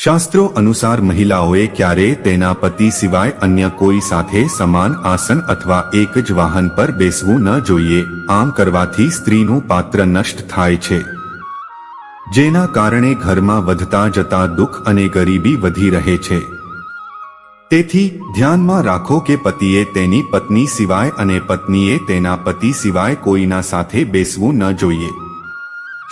શાસ્ત્રો અનુસાર મહિલાઓએ ક્યારેય તેના પતિ સિવાય અન્ય કોઈ સાથે સમાન આસન અથવા એક જ વાહન પર બેસવું ન જોઈએ. આમ કરવાથી સ્ત્રીનું પાત્ર નષ્ટ થાય છે, જેના કારણે ઘરમાં વધતા જતા દુઃખ અને ગરીબી વધી રહે છે. તેથી ધ્યાનમાં રાખો કે પતિએ તેની પત્ની સિવાય અને પત્નીએ તેના પતિ સિવાય કોઈના સાથે બેસવું ન જોઈએ.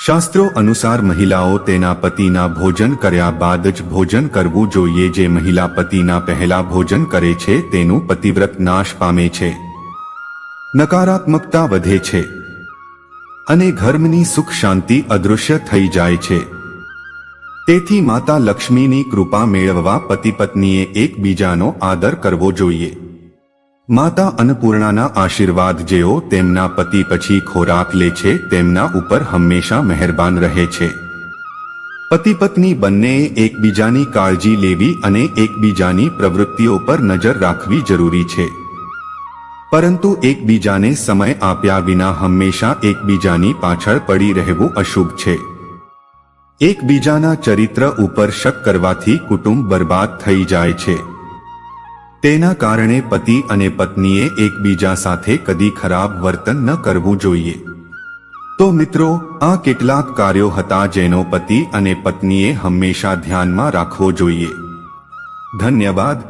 શાસ્ત્રો અનુસાર મહિલાઓ તેના પતિના ભોજન કર્યા બાદ જ ભોજન કરવું જોઈએ. જે મહિલા પતિના પહેલા ભોજન કરે છે તેનું પતિવ્રત નાશ પામે છે, નકારાત્મકતા વધે છે અને ઘરની સુખ શાંતિ અદૃશ્ય થઈ જાય છે. તેથી માતા લક્ષ્મીની કૃપા મેળવવા પતિ પત્નીએ એકબીજાનો આદર કરવો જોઈએ. માતા અન્નપૂર્ણાના આશીર્વાદ જેઓ તેમના પતિ પછી ખોરાક લે છે તેમના ઉપર હંમેશા મહેરબાન રહે છે. પતિ પત્ની બંનેએ એકબીજાની કાળજી લેવી અને એકબીજાની પ્રવૃત્તિઓ પર નજર રાખવી જરૂરી છે. પરંતુ એકબીજાને સમય આપ્યા વિના હંમેશા એકબીજાની પાછળ પડી રહેવું અશુભ છે. એકબીજાના ચરિત્ર ઉપર શક કરવાથી કુટુંબ બરબાદ થઈ જાય છે. તેના કારણે પતિ અને પત્નીએ એકબીજા સાથે કદી ખરાબ વર્તન ન કરવું જોઈએ. તો મિત્રો, આ કેટલાક કાર્યો હતા જેનો પતિ અને પત્નીએ હંમેશા ધ્યાનમાં રાખવો જોઈએ. ધન્યવાદ.